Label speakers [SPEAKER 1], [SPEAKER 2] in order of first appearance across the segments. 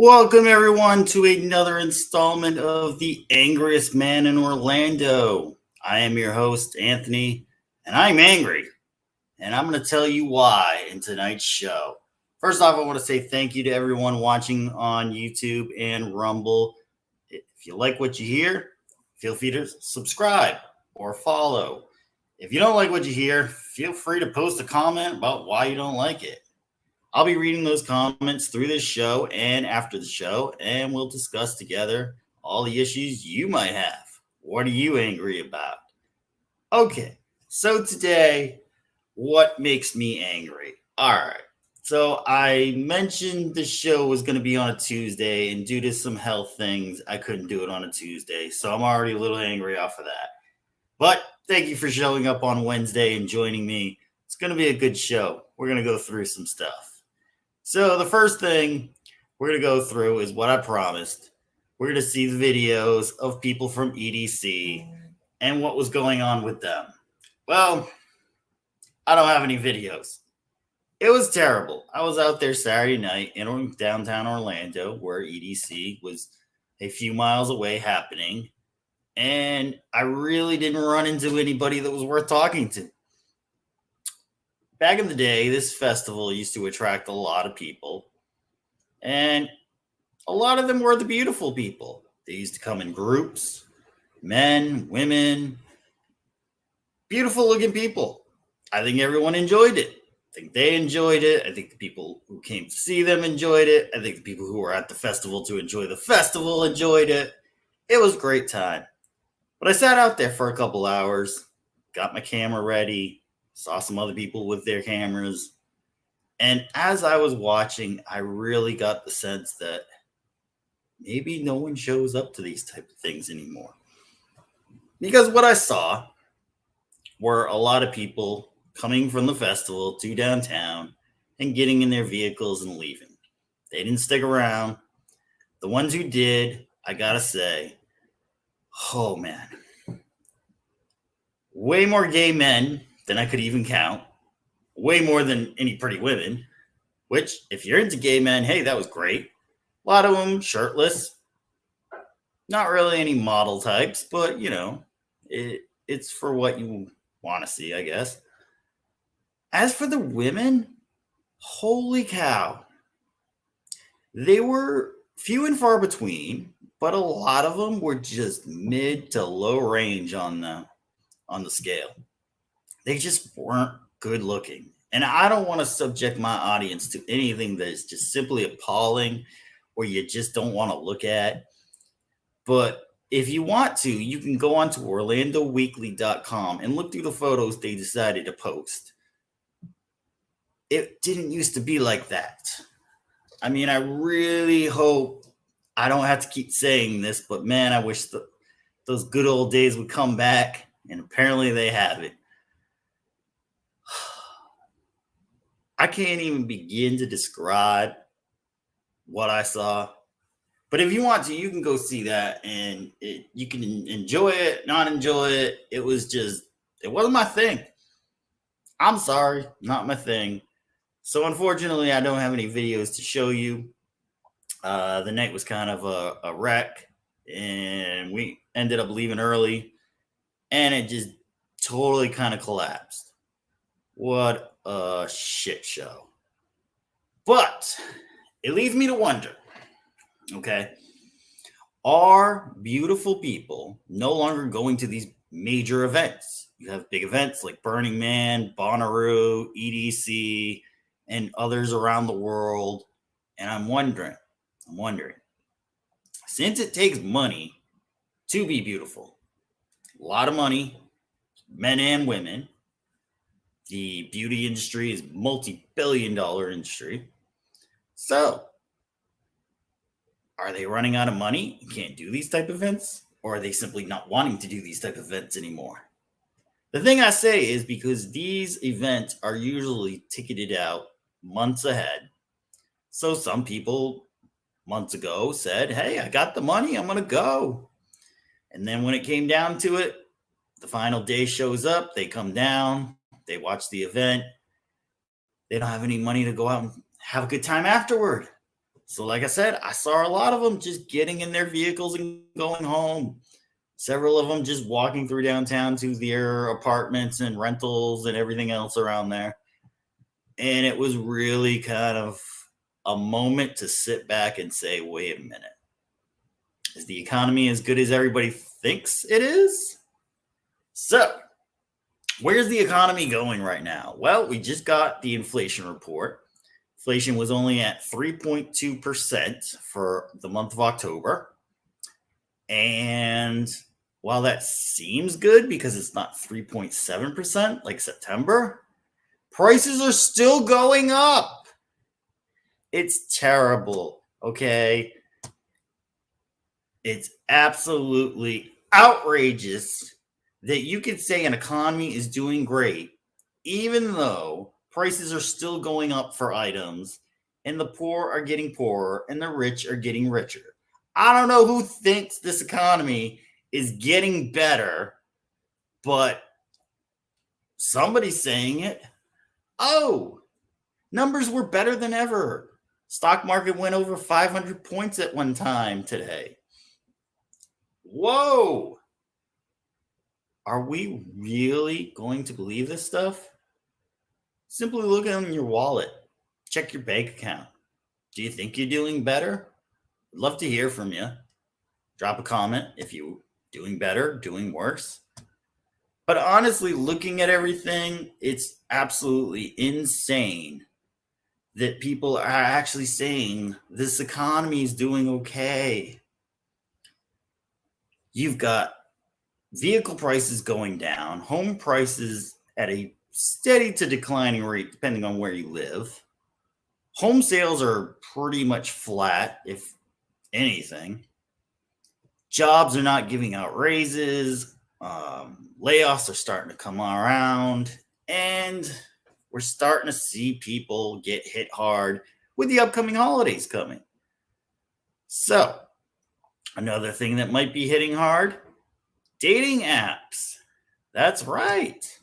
[SPEAKER 1] Welcome, everyone, to another installment of the Angriest Man in Orlando. I am your host, Anthony, and I'm angry. And I'm going to tell you why in tonight's show. First off, I want to say thank you to everyone watching on YouTube and Rumble. If you like what you hear, feel free to subscribe or follow. If you don't like what you hear, feel free to post a comment about why you don't like it. I'll be reading those comments through this show and after the show, and we'll discuss together all the issues you might have. What are you angry about? Okay, so today, what makes me angry? All right, so I mentioned the show was going to be on a Tuesday, and due to some health things, I couldn't do it on a Tuesday, so I'm already a little angry off of that. But thank you for showing up on Wednesday and joining me. It's going to be a good show. We're going to go through some stuff. So the first thing we're going to go through is what I promised. We're going to see the videos of people from EDC and what was going on with them. Well, I don't have any videos. It was terrible. I was out there Saturday night in downtown Orlando where EDC was a few miles away happening. And I really didn't run into anybody that was worth talking to. Back in the day, this festival used to attract a lot of people, and a lot of them were the beautiful people. They used to come in groups, men, women, beautiful looking people. I think everyone enjoyed it. I think they enjoyed it. I think the people who came to see them enjoyed it. I think the people who were at the festival to enjoy the festival enjoyed it. It was a great time. But I sat out there for a couple hours, got my camera ready, saw some other people with their cameras. And as I was watching, I really got the sense that maybe no one shows up to these type of things anymore. Because what I saw were a lot of people coming from the festival to downtown and getting in their vehicles and leaving. They didn't stick around. The ones who did, I gotta say, oh man, way more gay men than I could even count. Way more than any pretty women, which if you're into gay men, hey, that was great. A lot of them shirtless. Not really any model types, but it's for what you want to see, I guess. As for the women, holy cow. They were few and far between, but a lot of them were just mid to low range on the scale. They just weren't good looking. And I don't want to subject my audience to anything that is just simply appalling or you just don't want to look at. But if you want to, you can go on to orlandoweekly.com and look through the photos they decided to post. It didn't used to be like that. I mean, I really hope I don't have to keep saying this, but man, I wish those good old days would come back, and apparently they haven't. I can't even begin to describe what I saw. But if you want to, you can go see that and you can enjoy it, not enjoy it. It wasn't my thing. I'm sorry, not my thing. So unfortunately, I don't have any videos to show you. The night was kind of a wreck and we ended up leaving early and it just totally kind of collapsed. What a shit show. But it leads me to wonder, okay, are beautiful people no longer going to these major events? You have big events like Burning Man, Bonnaroo, EDC, and others around the world. And I'm wondering, since it takes money to be beautiful, a lot of money, men and women, the beauty industry is multi-billion-dollar industry. So, are they running out of money and can't do these type of events? Or are they simply not wanting to do these type of events anymore? The thing I say is because these events are usually ticketed out months ahead. So some people months ago said, hey, I got the money, I'm going to go. And then when it came down to it, the final day shows up, they come down, they watch the event. They don't have any money to go out and have a good time afterward. So, like I said, I saw a lot of them just getting in their vehicles and going home. Several of them just walking through downtown to their apartments and rentals and everything else around there. And it was really kind of a moment to sit back and say, wait a minute, is the economy as good as everybody thinks it is? So, where's the economy going right now? Well, we just got the inflation report. Inflation was only at 3.2% for the month of October. And while that seems good because it's not 3.7% like September, prices are still going up. It's terrible. Okay. It's absolutely outrageous that you could say an economy is doing great, even though prices are still going up for items and the poor are getting poorer and the rich are getting richer. I don't know who thinks this economy is getting better, but somebody's saying it. Oh, numbers were better than ever. Stock market went over 500 points at one time today. Whoa. Are we really going to believe this stuff? Simply look in your wallet. Check your bank account. Do you think you're doing better? I'd love to hear from you. Drop a comment if you're doing better, doing worse. But honestly, looking at everything, it's absolutely insane that people are actually saying this economy is doing okay. You've got vehicle prices going down, home prices at a steady to declining rate, depending on where you live. Home sales are pretty much flat, if anything. Jobs are not giving out raises. Layoffs are starting to come around. And we're starting to see people get hit hard with the upcoming holidays coming. So, another thing that might be hitting hard, dating apps. That's right.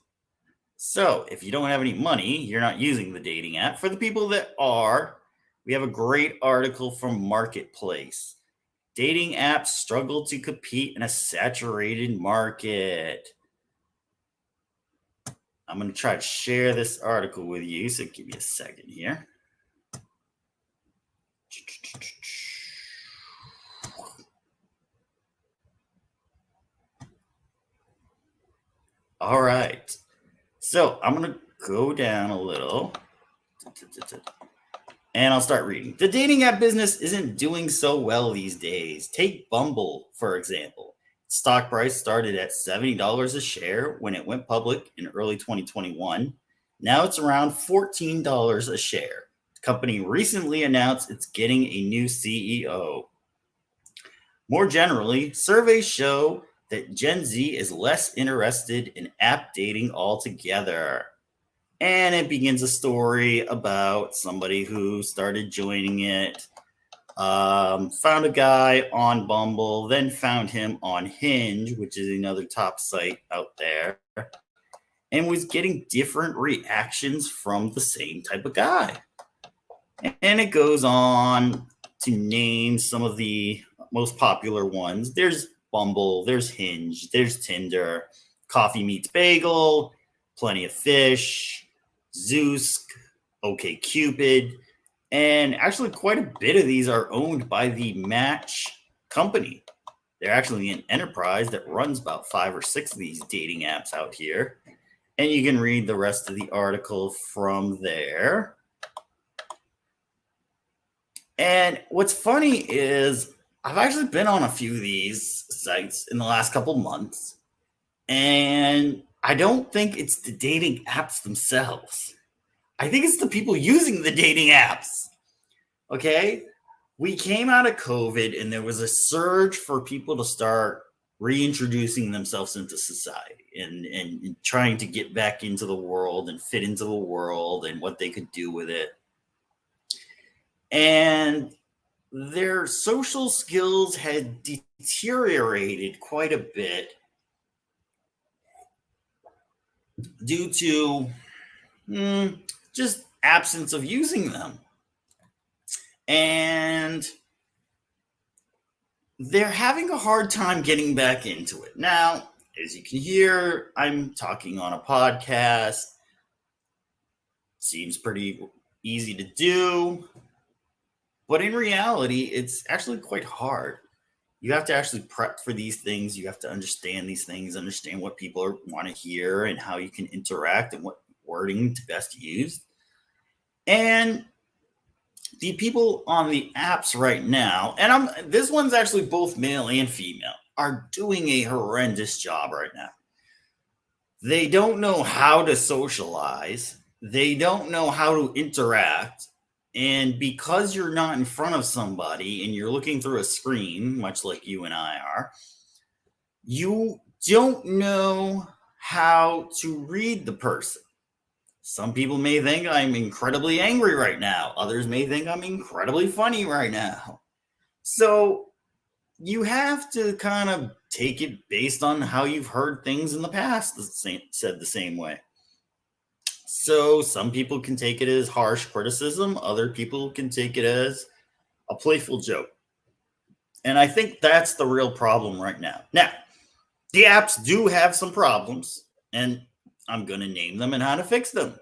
[SPEAKER 1] So, if you don't have any money, you're not using the dating app. For the people that are, we have a great article from Marketplace. Dating apps struggle to compete in a saturated market. I'm going to try to share this article with you, so give me a second here. All right. So I'm going to go down a little and I'll start reading. The dating app business isn't doing so well these days. Take Bumble, for example. Stock price started at $70 a share when it went public in early 2021. Now it's around $14 a share. The company recently announced it's getting a new CEO. More generally, surveys show that Gen Z is less interested in app dating altogether. And it begins a story about somebody who started joining it, found a guy on Bumble, then found him on Hinge, which is another top site out there, and was getting different reactions from the same type of guy. And it goes on to name some of the most popular ones. There's Bumble, there's Hinge, there's Tinder, Coffee Meets Bagel, Plenty of Fish, Zeus, OK Cupid, and actually quite a bit of these are owned by the Match company. They're actually an enterprise that runs about 5 or 6 of these dating apps out here. And you can read the rest of the article from there. And what's funny is I've actually been on a few of these sites in the last couple months, and I don't think it's the dating apps themselves. I think it's the people using the dating apps. Okay? We came out of COVID and there was a surge for people to start reintroducing themselves into society and trying to get back into the world and fit into the world and what they could do with it. And their social skills had deteriorated quite a bit due to just absence of using them. And they're having a hard time getting back into it. Now, as you can hear, I'm talking on a podcast. Seems pretty easy to do, but in reality, it's actually quite hard. You have to actually prep for these things. You have to understand these things, understand what people want to hear and how you can interact and what wording to best use. And the people on the apps right now, and this one's actually both male and female, are doing a horrendous job right now. They don't know how to socialize. They don't know how to interact. And because you're not in front of somebody and you're looking through a screen, much like you and I are, you don't know how to read the person. Some people may think I'm incredibly angry right now. Others may think I'm incredibly funny right now. So you have to kind of take it based on how you've heard things in the past said the same way. So some people can take it as harsh criticism, other people can take it as a playful joke. And I think that's the real problem right now. Now, the apps do have some problems, and I'm going to name them and how to fix them.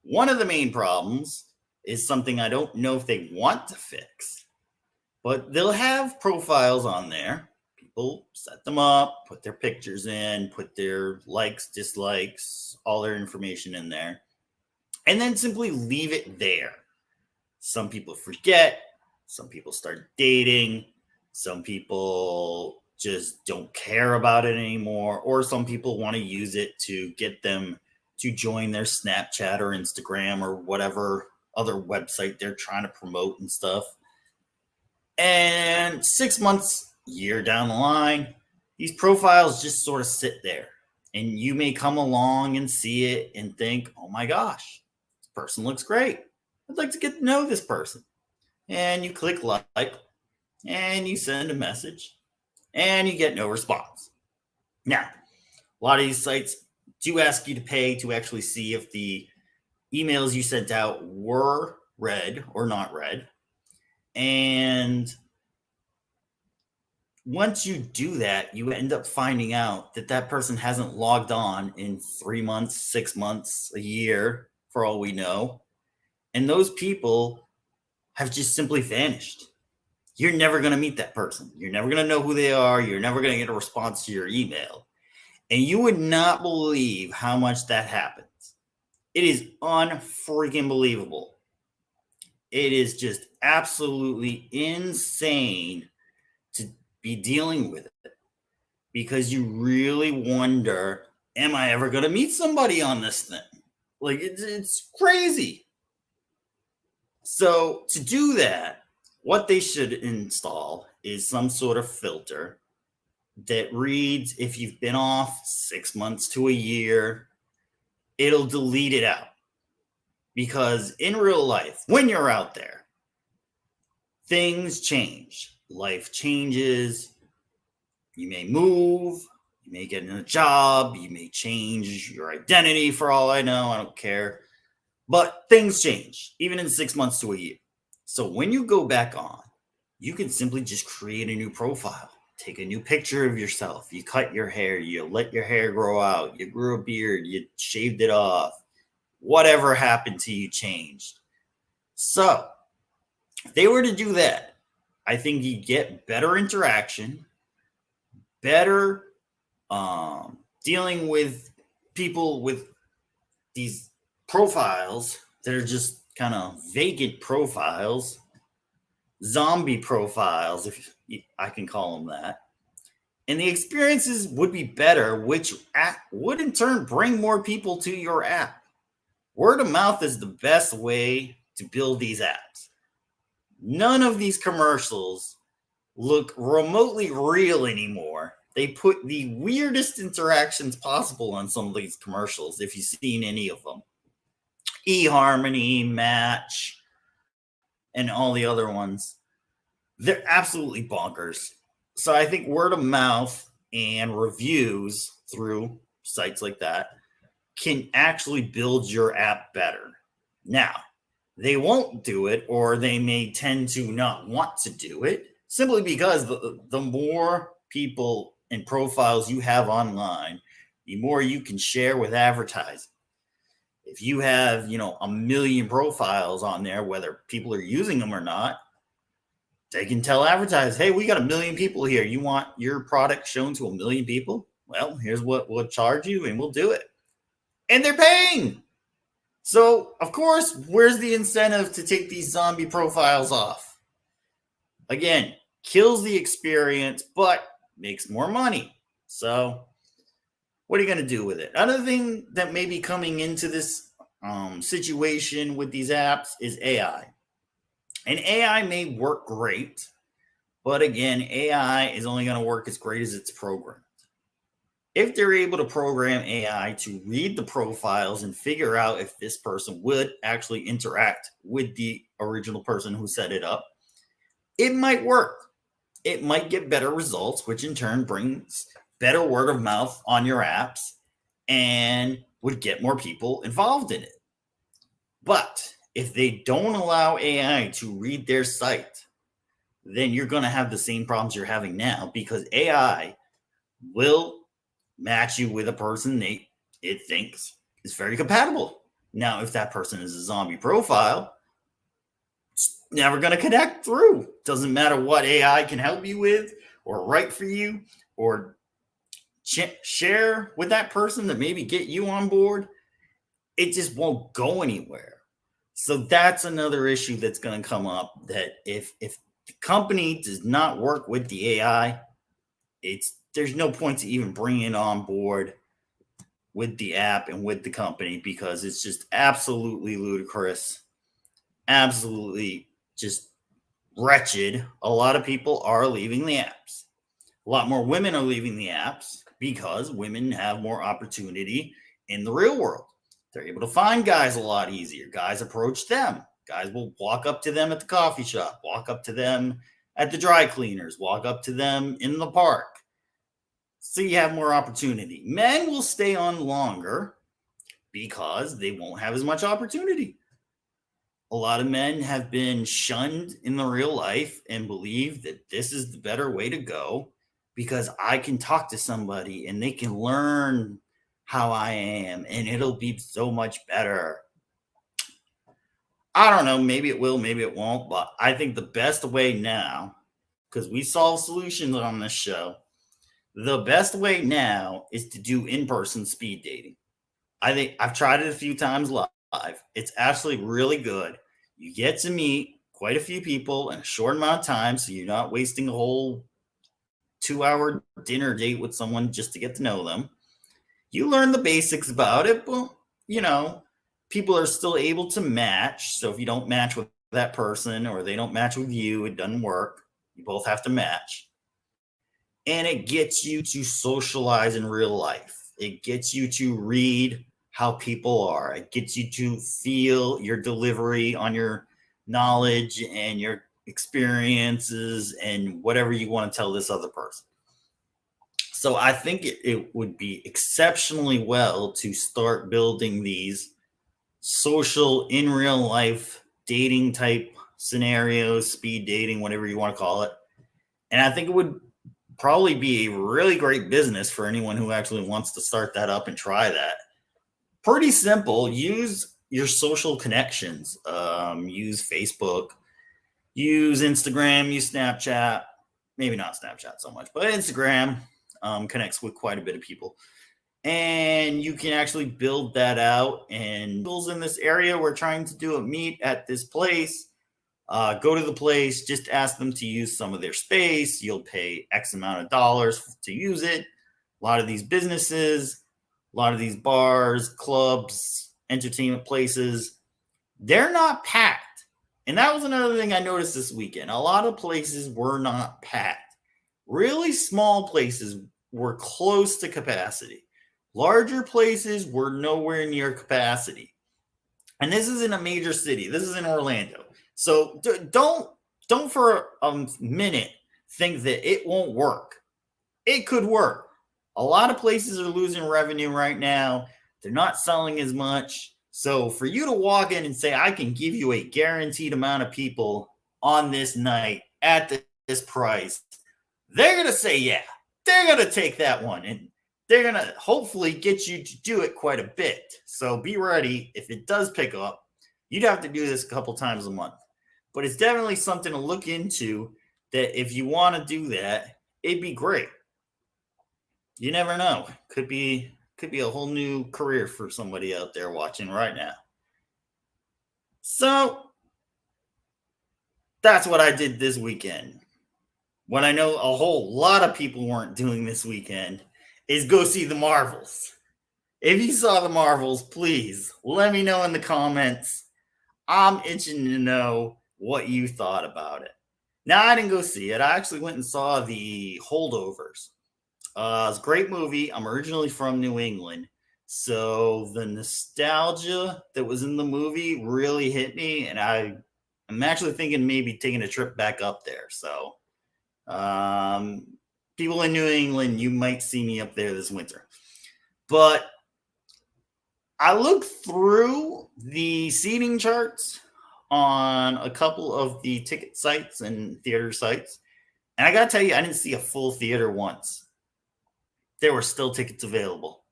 [SPEAKER 1] One of the main problems is something I don't know if they want to fix, but they'll have profiles on there. People set them up, put their pictures in, put their likes, dislikes, all their information in there, and then simply leave it there. Some people forget, some people start dating, some people just don't care about it anymore, or some people want to use it to get them to join their Snapchat or Instagram or whatever other website they're trying to promote and stuff. And 6 months, year down the line, these profiles just sort of sit there. And you may come along and see it and think, oh my gosh, this person looks great. I'd like to get to know this person. And you click like, and you send a message, and you get no response. Now, a lot of these sites do ask you to pay to actually see if the emails you sent out were read or not read. And once you do that, you end up finding out that that person hasn't logged on in 3 months, 6 months, a year, for all we know. And those people have just simply vanished. You're never going to meet that person. You're never going to know who they are. You're never going to get a response to your email. And you would not believe how much that happens. It is unfreaking believable. It is just absolutely insane to be dealing with it, because you really wonder, am I ever going to meet somebody on this thing? Like, it's crazy. So to do that, what they should install is some sort of filter that reads if you've been off 6 months to a year, it'll delete it out. Because in real life, when you're out there, things change. Life changes. You may move. You may get a job. You may change your identity, for all I know. I don't care. But things change, even in 6 months to a year. So when you go back on, you can simply just create a new profile. Take a new picture of yourself. You cut your hair. You let your hair grow out. You grew a beard. You shaved it off. Whatever happened to you changed. So if they were to do that, I think you get better interaction, better dealing with people with these profiles that are just kind of vacant profiles, zombie profiles, if I can call them that. And the experiences would be better, which would in turn bring more people to your app. Word of mouth is the best way to build these apps. None of these commercials look remotely real anymore. They put the weirdest interactions possible on some of these commercials, if you've seen any of them. eHarmony, Match, and all the other ones. They're absolutely bonkers. So I think word of mouth and reviews through sites like that can actually build your app better. Now, they won't do it, or they may tend to not want to do it simply because the more people and profiles you have online, the more you can share with advertising. If you have, a million profiles on there, whether people are using them or not, they can tell advertisers, hey, we got a million people here. You want your product shown to a million people? Well, here's what we'll charge you, and we'll do it. And they're paying. So, of course, where's the incentive to take these zombie profiles off? Again, kills the experience, but makes more money. So, what are you going to do with it? Another thing that may be coming into this situation with these apps is AI. And AI may work great, but again, AI is only going to work as great as it's programmed. If they're able to program AI to read the profiles and figure out if this person would actually interact with the original person who set it up, it might work. It might get better results, which in turn brings better word of mouth on your apps and would get more people involved in it. But if they don't allow AI to read their site, then you're going to have the same problems you're having now, because AI will match you with a person it thinks is very compatible. Now, if that person is a zombie profile, it's never going to connect through. Doesn't matter what AI can help you with or write for you or share with that person to maybe get you on board. It just won't go anywhere. So that's another issue that's going to come up, that if the company does not work with the AI, there's no point to even bring it on board with the app and with the company, because it's just absolutely ludicrous, absolutely just wretched. A lot of people are leaving the apps. A lot more women are leaving the apps because women have more opportunity in the real world. They're able to find guys a lot easier. Guys approach them. Guys will walk up to them at the coffee shop, walk up to them at the dry cleaners, walk up to them in the park. So you have more opportunity. Men will stay on longer because they won't have as much opportunity. A lot of men have been shunned in the real life and believe that this is the better way to go, because I can talk to somebody and they can learn how I am and it'll be so much better. I don't know. Maybe it will, maybe it won't. But I think the best way now, because we solve solutions on this show, the best way now is to do in-person speed dating. I think I've tried it a few times live. It's actually really good. You get to meet quite a few people in a short amount of time, so you're not wasting a whole 2-hour dinner date with someone just to get to know them. You learn the basics about it, but people are still able to match. So if you don't match with that person or they don't match with you, it doesn't work. You both have to match. And it gets you to socialize in real life. It gets you to read how people are. It gets you to feel your delivery on your knowledge and your experiences and whatever you want to tell this other person. So I think it would be exceptionally well to start building these social, in real life dating type scenarios, speed dating, whatever you want to call it. And I think it would probably be a really great business for anyone who actually wants to start that up and try that. Pretty simple. Use your social connections. Use Facebook, use Instagram, use Snapchat. Maybe not Snapchat so much, but Instagram connects with quite a bit of people. And you can actually build that out. And people in this area, we're trying to do a meet at this place. Go to the place, just ask them to use some of their space. You'll pay X amount of dollars to use it. A lot of these businesses, a lot of these bars, clubs, entertainment places, they're not packed. And that was another thing I noticed this weekend. A lot of places were not packed. Really small places were close to capacity. Larger places were nowhere near capacity. And this is in a major city. This is in Orlando. So don't for a minute think that it won't work. It could work. A lot of places are losing revenue right now. They're not selling as much. So for you to walk in and say, I can give you a guaranteed amount of people on this night at this price, they're going to say, yeah, they're going to take that one. And they're going to hopefully get you to do it quite a bit. So be ready. If it does pick up, you'd have to do this a couple times a month. But it's definitely something to look into, that if you want to do that, it'd be great. You never know. Could be a whole new career for somebody out there watching right now. So that's what I did this weekend. What I know a whole lot of people weren't doing this weekend is go see the Marvels. If you saw the Marvels, please let me know in the comments. I'm itching to know what you thought about it. Now, I didn't go see it. I actually went and saw The Holdovers. It's a great movie. I'm originally from New England, so the nostalgia that was in the movie really hit me, and I'm actually thinking maybe taking a trip back up there. So, people in New England, you might see me up there this winter. But I looked through the seating charts on a couple of the ticket sites and theater sites, and I gotta tell you, I didn't see a full theater once. There were still tickets available.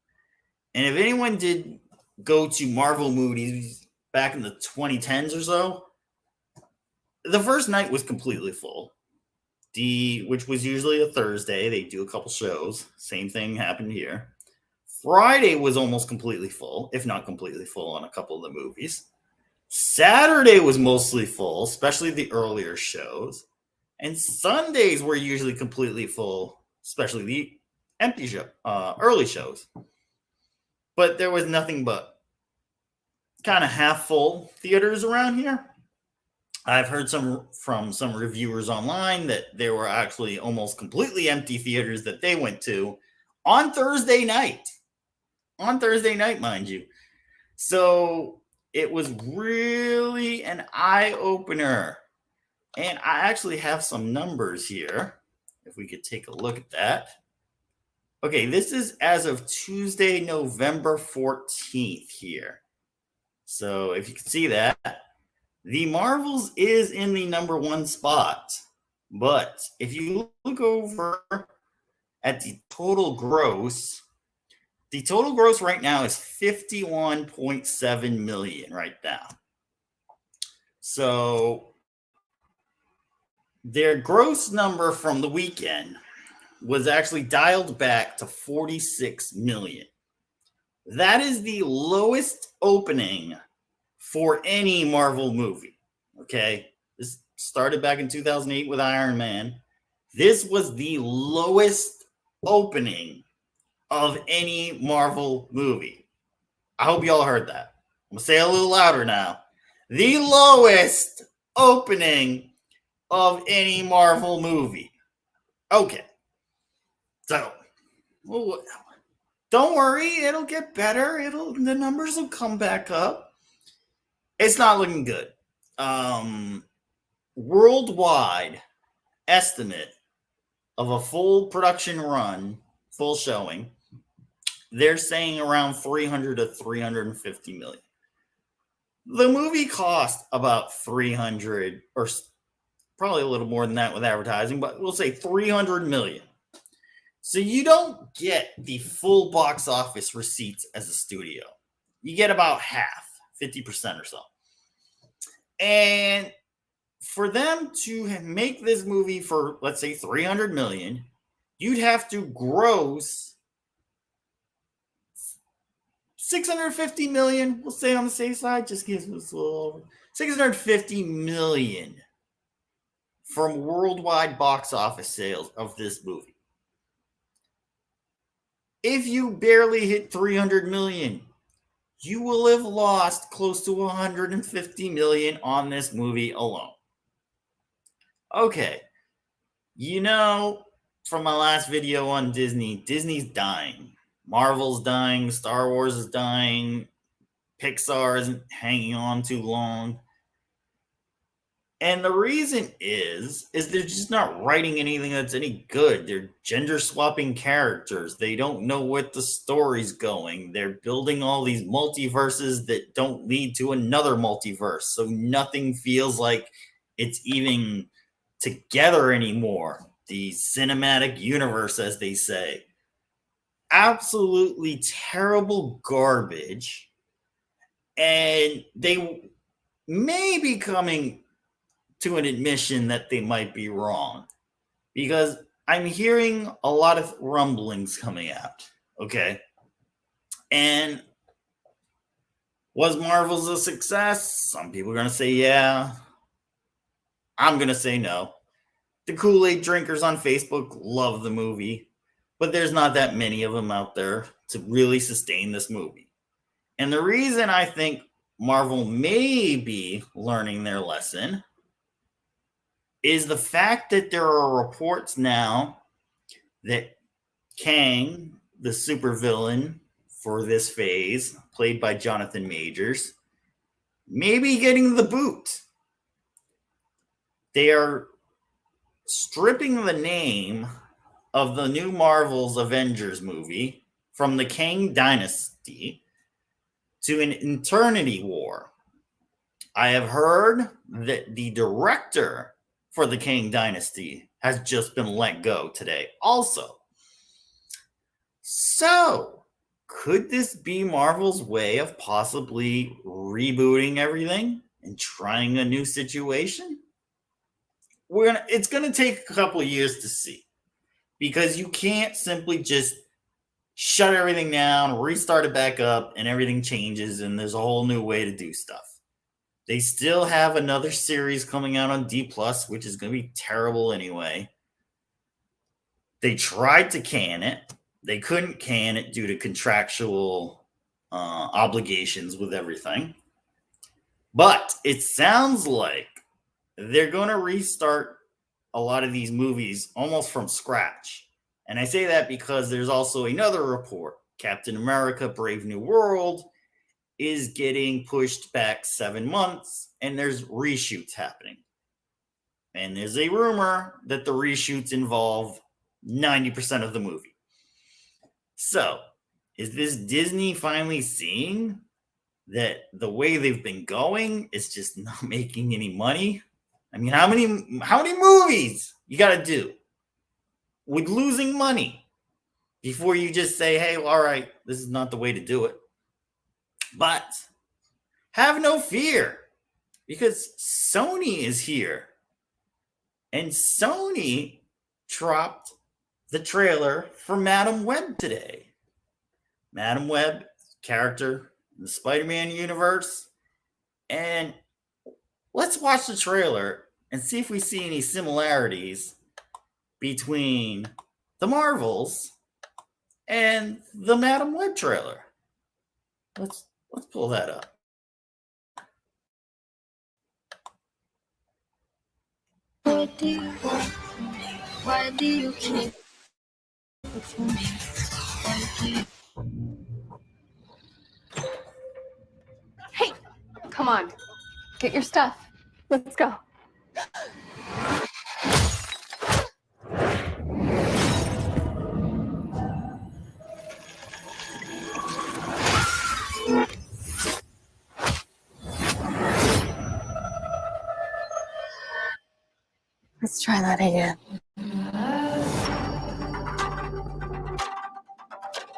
[SPEAKER 1] And if anyone did go to Marvel movies back in the 2010s or so, the first night was completely full. Which was usually a Thursday. They do a couple shows. Same thing happened here. Friday was almost completely full, if not completely full, on a couple of the movies. Saturday was mostly full, especially the earlier shows. And Sundays were usually completely full, especially the empty show, early shows. But there was nothing but kind of half full theaters around here. I've heard from some reviewers online that there were actually almost completely empty theaters that they went to on Thursday night. On Thursday night, mind you. So it was really an eye-opener. And I actually have some numbers here, if we could take a look at that. Okay, this is as of Tuesday, November 14th here. So if you can see that, The Marvels is in the number one spot. But if you look over at the total gross right now is 51.7 million right now. So their gross number from the weekend was actually dialed back to 46 million. That is the lowest opening for any Marvel movie. Okay. This started back in 2008 with Iron Man. This was the lowest opening of any Marvel movie. I hope y'all heard that. I'm going to say it a little louder now. The lowest opening of any Marvel movie. Okay. So, don't worry, it'll get better. The numbers will come back up. It's not looking good. Worldwide estimate of a full production run, full showing, they're saying around 300 to 350 million. The movie cost about 300, or probably a little more than that with advertising, but we'll say 300 million. So you don't get the full box office receipts as a studio. You get about half, 50% or so. And for them to make this movie for, let's say, 300 million, you'd have to gross 650 million, we'll say on the safe side, just gives us a little over 650 million from worldwide box office sales of this movie. If you barely hit 300 million, you will have lost close to 150 million on this movie alone. Okay. You know, from my last video on Disney, Disney's dying. Marvel's dying. Star Wars is dying. Pixar isn't hanging on too long. And the reason is they're just not writing anything that's any good. They're gender swapping characters. They don't know what the story's going. They're building all these multiverses that don't lead to another multiverse. So nothing feels like it's even together anymore. The cinematic universe, as they say. Absolutely terrible garbage. And they may be coming to an admission that they might be wrong because I'm hearing a lot of rumblings coming out. Okay. And was Marvel's a success? Some people are going to say yeah. I'm going to say no. The Kool-Aid drinkers on Facebook love the movie, but there's not that many of them out there to really sustain this movie. And the reason I think Marvel may be learning their lesson is the fact that there are reports now that Kang, the supervillain for this phase, played by Jonathan Majors, may be getting the boot. They are stripping the name of the new Marvel's Avengers movie from the Kang Dynasty to an Eternity War. I have heard that the director for the Kang Dynasty has just been let go today also. So, could this be Marvel's way of possibly rebooting everything and trying a new situation? It's going to take a couple of years to see, because you can't simply just shut everything down, restart it back up, and everything changes and there's a whole new way to do stuff. They still have another series coming out on D+, which is going to be terrible anyway. They tried to can it. They couldn't can it due to contractual obligations with everything. But it sounds like they're going to restart a lot of these movies almost from scratch. And I say that because there's also another report. Captain America: Brave New World is getting pushed back 7 months, and there's reshoots happening. And there's a rumor that the reshoots involve 90% of the movie. So, is this Disney finally seeing that the way they've been going is just not making any money? I mean, how many movies you got to do with losing money before you just say, hey, well, all right, this is not the way to do it? But have no fear, because Sony is here. And Sony dropped the trailer for Madam Web today. Madam Web, character in the Spider-Man universe. And let's watch the trailer and see if we see any similarities between the Marvels and the Madam Web trailer. Let's pull that up.
[SPEAKER 2] What do you want from me? Why do you keep it from me? Why do you...
[SPEAKER 3] Hey, come on. Get your stuff. Let's go. Let's try that again.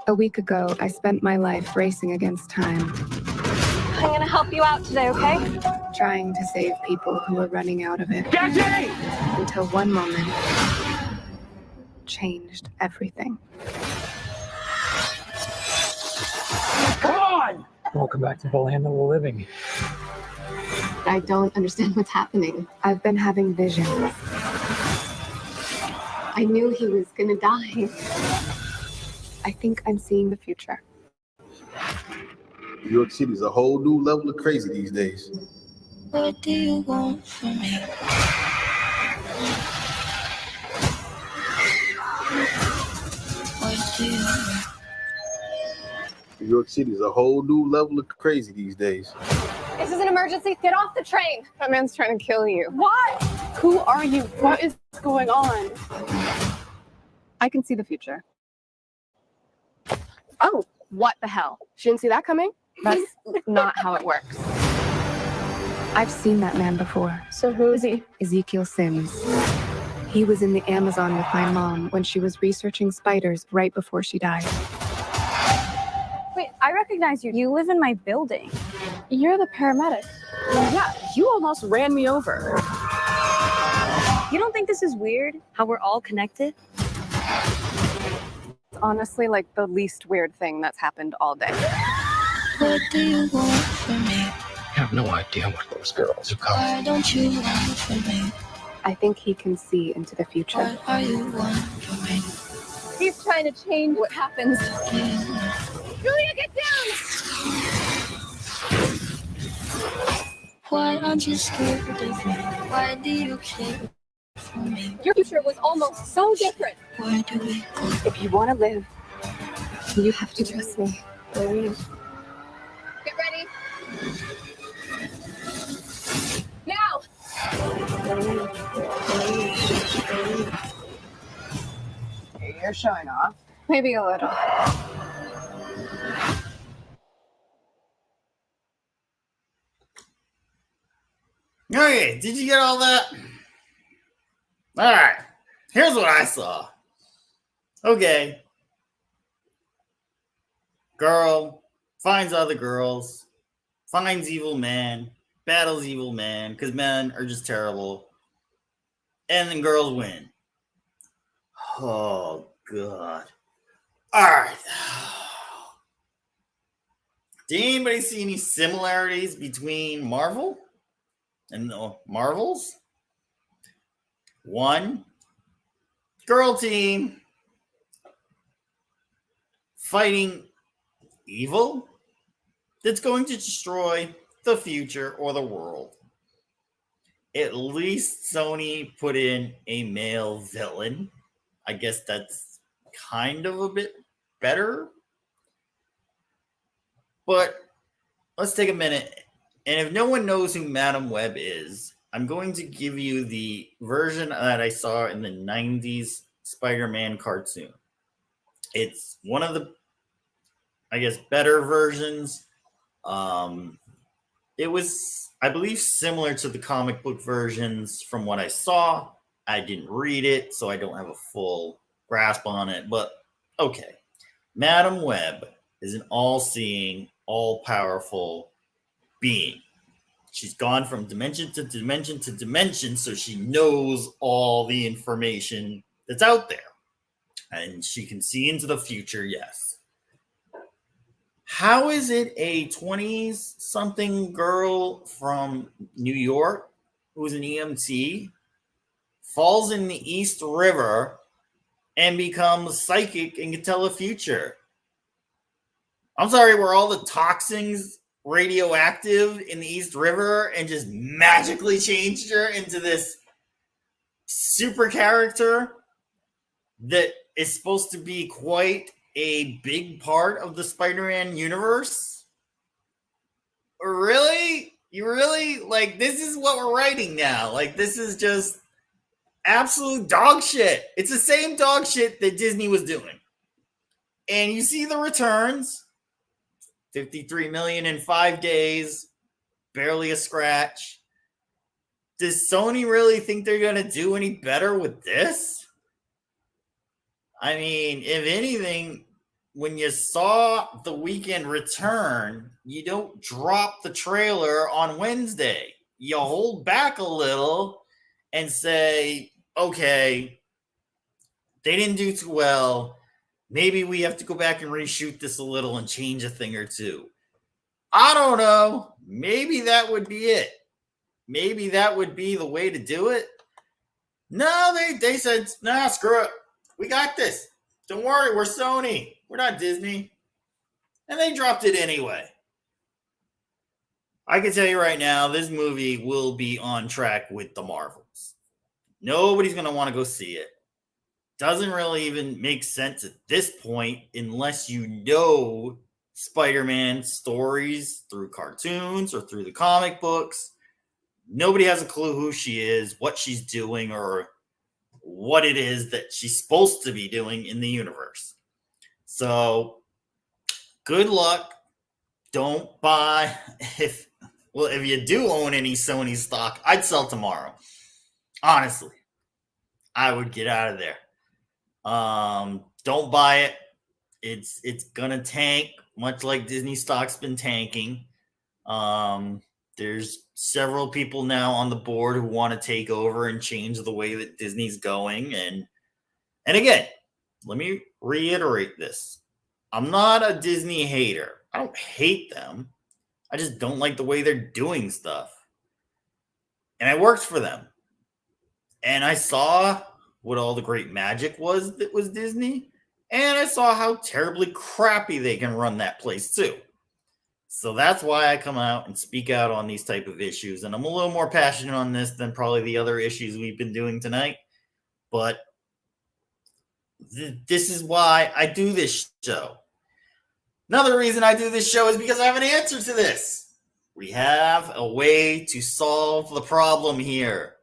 [SPEAKER 3] A week ago, I spent my life racing against time.
[SPEAKER 4] I'm gonna help you out today, okay?
[SPEAKER 3] Trying to save people who were running out of it.
[SPEAKER 5] Jackie!
[SPEAKER 3] Until one moment changed everything.
[SPEAKER 5] Come on! Welcome back to the land of the living.
[SPEAKER 3] I don't understand what's happening. I've been having visions. I knew he was gonna die. I think I'm seeing the future.
[SPEAKER 6] New York City is a whole new level of crazy these days.
[SPEAKER 2] What do you want from me? What do you want?
[SPEAKER 6] New York City is a whole new level of crazy these days.
[SPEAKER 3] This is an emergency. Get off the train.
[SPEAKER 7] That man's trying to kill you.
[SPEAKER 3] What?
[SPEAKER 7] Who are you? What is going on? I can see the future. Oh, what the hell? She didn't see that coming? That's not how it works. I've seen that man before. So who is he? Ezekiel Sims. He was in the Amazon with my mom when she was researching spiders right before she died.
[SPEAKER 4] Wait, I recognize you. You live in my building. You're the paramedic.
[SPEAKER 7] Yeah, you almost ran me over.
[SPEAKER 4] You don't think this is weird? How we're all connected?
[SPEAKER 7] It's honestly like the least weird thing that's happened all day.
[SPEAKER 2] What do you want from me?
[SPEAKER 5] I have no idea what those girls are called.
[SPEAKER 2] Why don't you want from me?
[SPEAKER 7] I think he can see into the future.
[SPEAKER 2] What are you want from me?
[SPEAKER 3] He's trying to change what happens. Julia, get down!
[SPEAKER 2] Why aren't you scared of me? Why do you care for me?
[SPEAKER 3] Your future was almost so different.
[SPEAKER 2] Where do we go?
[SPEAKER 7] If you want to live, you have to trust me.
[SPEAKER 3] Get ready. Now!
[SPEAKER 7] You're showing off. Maybe a little.
[SPEAKER 1] Okay, did you get all that? All right, here's what I saw. Okay. Girl finds other girls, finds evil man, battles evil man, because men are just terrible. And then girls win. Oh, God. All right. Did anybody see any similarities between Marvel and the Marvels? One, girl team fighting evil that's going to destroy the future or the world. At least Sony put in a male villain. I guess that's kind of a bit better. But let's take a minute. And if no one knows who Madam Web is, I'm going to give you the version that I saw in the 90s Spider-Man cartoon. It's one of the, I guess, better versions. It was, I believe, similar to the comic book versions from what I saw. I didn't read it, so I don't have a full grasp on it. But okay, Madam Web is an all-seeing, all-powerful being. She's gone from dimension to dimension to dimension, so she knows all the information that's out there. And she can see into the future, yes. How is it a 20-something girl from New York who's an EMT falls in the East River and becomes psychic and can tell the future? I'm sorry, were all the toxins radioactive in the East River and just magically changed her into this super character that is supposed to be quite a big part of the Spider-Man universe? Really? You really? Like, this is what we're writing now. Like, this is just absolute dog shit. It's the same dog shit that Disney was doing. And you see the returns. 53 million in 5 days. Barely a scratch. Does Sony really think they're going to do any better with this? I mean, if anything, when you saw The Weekend return, you don't drop the trailer on Wednesday. You hold back a little and say, okay, they didn't do too well. Maybe we have to go back and reshoot this a little and change a thing or two. I don't know. Maybe that would be it. Maybe that would be the way to do it. No, they said, nah, screw it. We got this. Don't worry, we're Sony. We're not Disney. And they dropped it anyway. I can tell you right now, this movie will be on track with the Marvels. Nobody's going to want to go see it. Doesn't really even make sense at this point unless you know Spider-Man stories through cartoons or through the comic books. Nobody has a clue who she is, what she's doing, or what it is that she's supposed to be doing in the universe. So, good luck. Don't buy if you do own any Sony stock, I'd sell tomorrow. Honestly, I would get out of there. Don't buy it. It's gonna tank, much like Disney stock's been tanking. There's several people now on the board who want to take over and change the way that Disney's going. And again, let me reiterate this. I'm not a Disney hater. I don't hate them. I just don't like the way they're doing stuff. And I worked for them. And I saw what all the great magic was that was Disney. And I saw how terribly crappy they can run that place too. So that's why I come out and speak out on these type of issues. And I'm a little more passionate on this than probably the other issues we've been doing tonight. But this is why I do this show. Another reason I do this show is because I have an answer to this. We have a way to solve the problem here.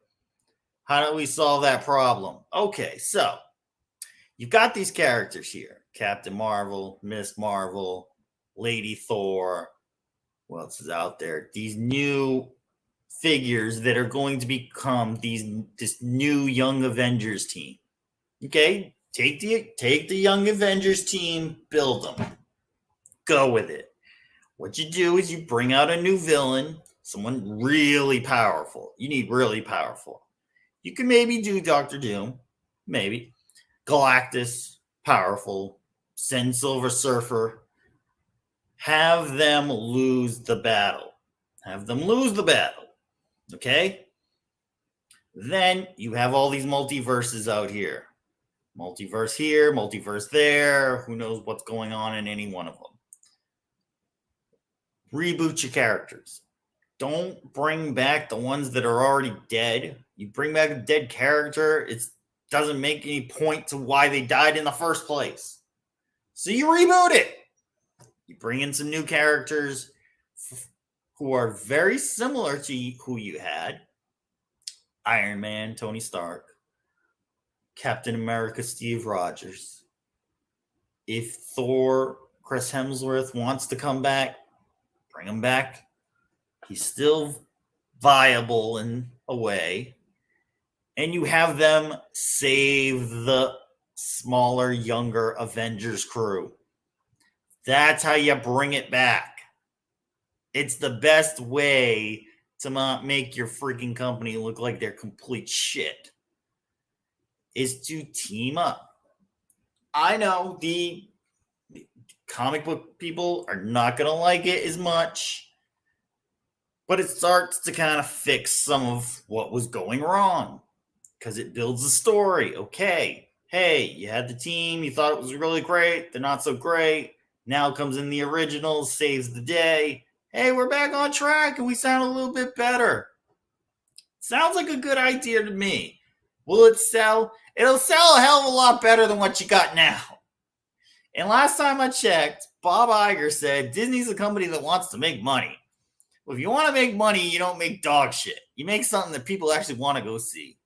[SPEAKER 1] How do we solve that problem? Okay, so you've got these characters here. Captain Marvel, Miss Marvel, Lady Thor. What else is out there? These new figures that are going to become this new Young Avengers team. Okay, take the Young Avengers team, build them. Go with it. What you do is you bring out a new villain, someone really powerful. You need really powerful. You can maybe do Doctor Doom, maybe. Galactus, powerful. Send Silver Surfer. Have them lose the battle. Okay? Then you have all these multiverses out here. Multiverse here, multiverse there. Who knows what's going on in any one of them. Reboot your characters. Don't bring back the ones that are already dead. You bring back a dead character, it doesn't make any point to why they died in the first place. So you reboot it. You bring in some new characters who are very similar to who you had. Iron Man, Tony Stark. Captain America, Steve Rogers. If Thor, Chris Hemsworth wants to come back, bring him back. He's still viable in a way. And you have them save the smaller, younger Avengers crew. That's how you bring it back. It's the best way to not make your freaking company look like they're complete shit. Is to team up. I know the comic book people are not going to like it as much, but it starts to kind of fix some of what was going wrong because it builds a story. Okay, hey, you had the team, you thought it was really great, they're not so great. Now comes in the original, saves the day. Hey, we're back on track and we sound a little bit better. Sounds like a good idea to me. Will it sell? It'll sell a hell of a lot better than what you got now. And last time I checked, Bob Iger said Disney's a company that wants to make money. Well, if you want to make money, you don't make dog shit. You make something that people actually want to go see.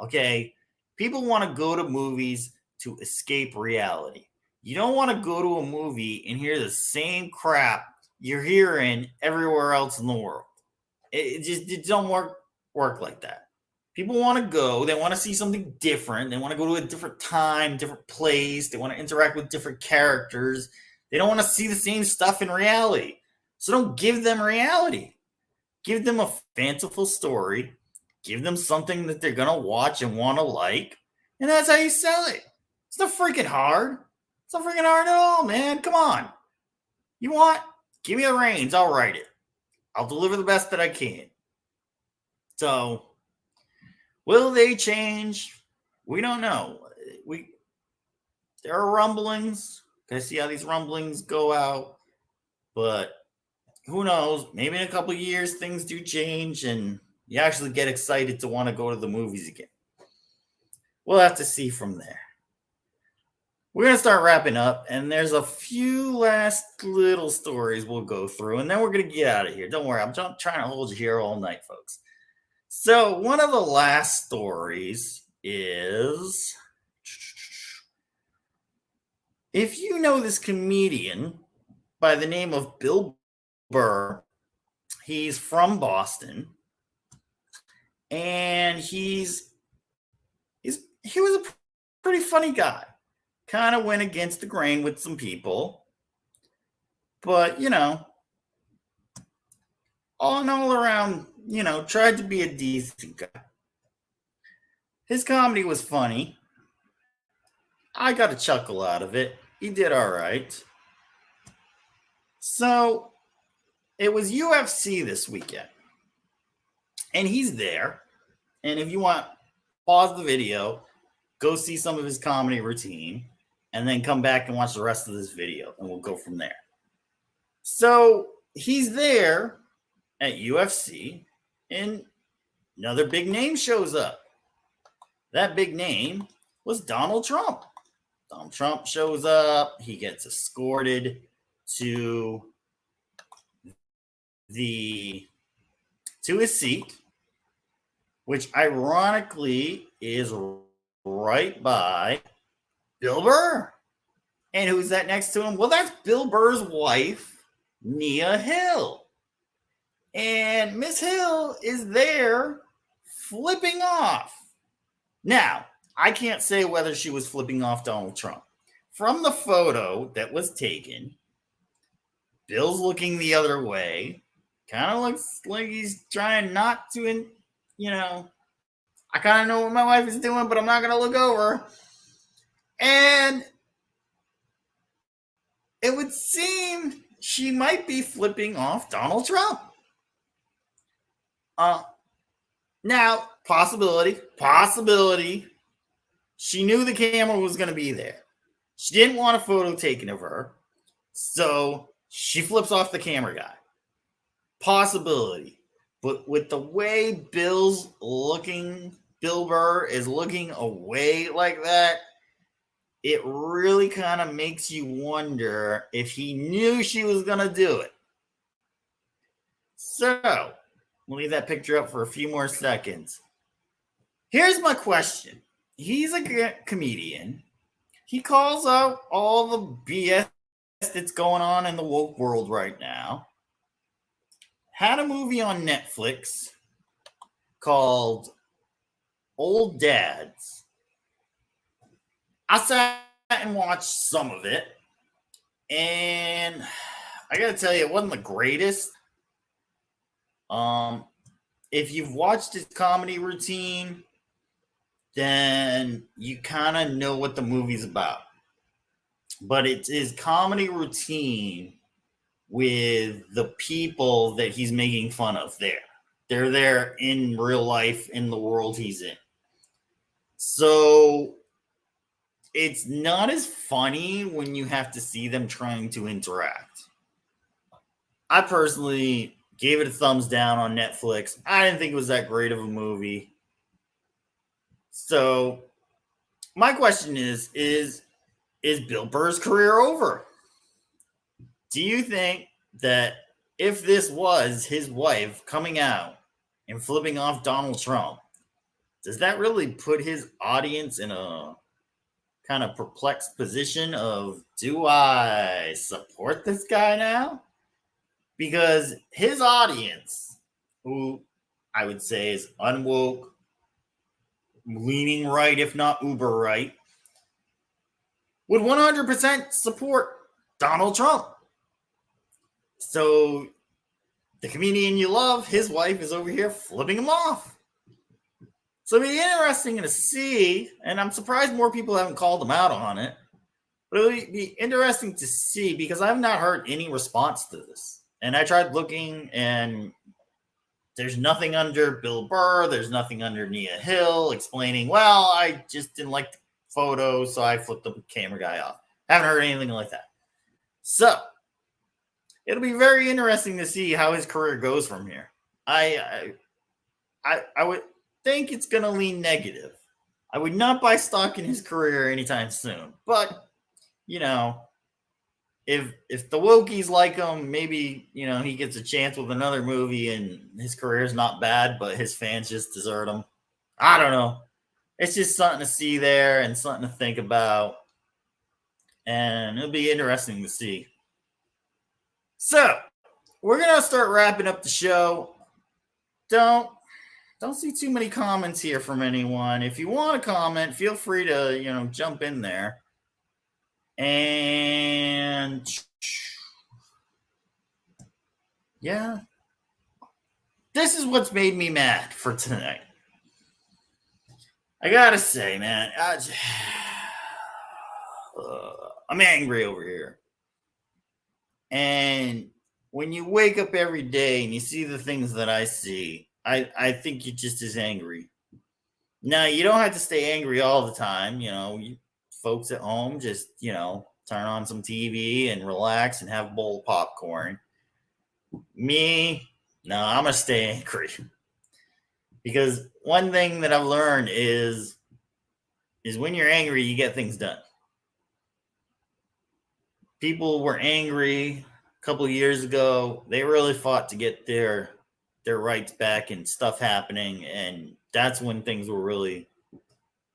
[SPEAKER 1] Okay? People want to go to movies to escape reality. You don't want to go to a movie and hear the same crap you're hearing everywhere else in the world. It don't work like that. People want to go. They want to see something different. They want to go to a different time, different place. They want to interact with different characters. They don't want to see the same stuff in reality. So don't give them reality. Give them a fanciful story. Give them something that they're going to watch and want to like. And that's how you sell it. It's not freaking hard. It's not freaking hard at all, man. Come on. You want? Give me the reins. I'll write it. I'll deliver the best that I can. So, will they change? We don't know. There are rumblings. Gonna see how these rumblings go out. But who knows? Maybe in a couple of years things do change and you actually get excited to want to go to the movies again. We'll have to see from there. we're going to start wrapping up, and there's a few last little stories we'll go through, and then we're going to get out of here. Don't worry, I'm trying to hold you here all night, folks. So, one of the last stories is, if you know this comedian by the name of Bill Burr, he's from Boston, and he was a pretty funny guy. Kind of went against the grain with some people, but all around, tried to be a decent guy. His comedy was funny. I got a chuckle out of it. He did all right. So it was UFC this weekend, and he's there. And if you want, pause the video, go see some of his comedy routine, and then come back and watch the rest of this video, and we'll go from there. So he's there at UFC, and another big name shows up. That big name was Donald Trump. Donald Trump shows up. He gets escorted to his seat, which ironically is right by Bill Burr. And who's that next to him? Well, that's Bill Burr's wife, Nia Hill. And Miss Hill is there flipping off. Now, I can't say whether she was flipping off Donald Trump. From the photo that was taken, Bill's looking the other way. Kind of looks like he's trying not to, I kind of know what my wife is doing, but I'm not going to look over. And it would seem she might be flipping off Donald Trump. Now, possibility. She knew the camera was going to be there. She didn't want a photo taken of her, so she flips off the camera guy. Possibility. But with the way Bill Burr is looking away like that, it really kind of makes you wonder if he knew she was going to do it. So, we'll leave that picture up for a few more seconds. Here's my question. He's a comedian. He calls out all the BS that's going on in the woke world right now. Had a movie on Netflix called Old Dads. I sat and watched some of it, and I gotta tell you, it wasn't the greatest. If you've watched his comedy routine, then you kind of know what the movie's about. But it's his comedy routine with the people that he's making fun of there. They're there in real life, in the world he's in. So it's not as funny when you have to see them trying to interact. I personally gave it a thumbs down on Netflix. I didn't think it was that great of a movie. So my question is Bill Burr's career over? Do you think that if this was his wife coming out and flipping off Donald Trump, does that really put his audience in a kind of perplexed position of, do I support this guy now? Because his audience, who I would say is unwoke, leaning right, if not uber right, would 100% support Donald Trump. So the comedian you love, his wife is over here flipping him off. So it'll be interesting to see, and I'm surprised more people haven't called him out on it, but it'll be interesting to see because I've not heard any response to this. And I tried looking, and there's nothing under Bill Burr, there's nothing under Nia Hill explaining, well, I just didn't like the photo, so I flipped the camera guy off. Haven't heard anything like that. So it'll be very interesting to see how his career goes from here. I would think it's going to lean negative. I would not buy stock in his career anytime soon, but you know, if the Wokies like him, maybe, you know, he gets a chance with another movie and his career is not bad, but his fans just desert him. I don't know. It's just something to see there and something to think about. And it'll be interesting to see. So, we're going to start wrapping up the show. Don't see too many comments here from anyone. If you want to comment, feel free to, you know, jump in there. And yeah, this is what's made me mad for tonight. I gotta say, man, I'm angry over here. And when you wake up every day and you see the things that I see, I think you're just as angry. Now, you don't have to stay angry all the time. You know, you folks at home just, you know, turn on some TV and relax and have a bowl of popcorn. Me, no, I'm going to stay angry. Because one thing that I've learned is when you're angry, you get things done. People were angry a couple of years ago. They really fought to get their rights back and stuff happening, and that's when things were really,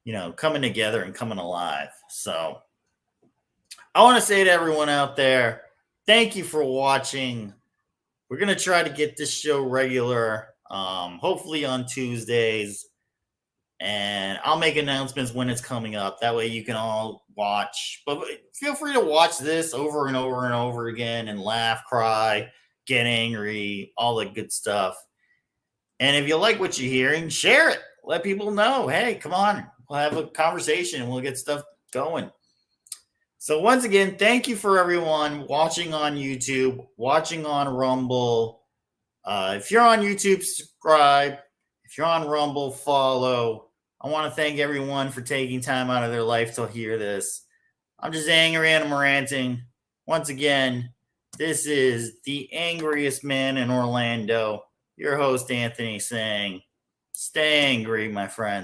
[SPEAKER 1] you know, coming together and coming alive. So I want to say to everyone out there, thank you for watching. We're going to try to get this show regular, hopefully on Tuesdays, and I'll make announcements when it's coming up. That way you can all watch. But feel free to watch this over and over and over again and laugh, cry, get angry, all the good stuff. And if you like what you're hearing, share it. Let people know, hey, come on, we'll have a conversation and we'll get stuff going. So once again, thank you for everyone watching on YouTube, watching on Rumble. If you're on YouTube, subscribe. If you're on Rumble, follow. I want to thank everyone for taking time out of their life to hear this. I'm just angry and I'm ranting. Once again, this is the Angriest Man in Orlando. Your host, Anthony, saying, stay angry, my friend.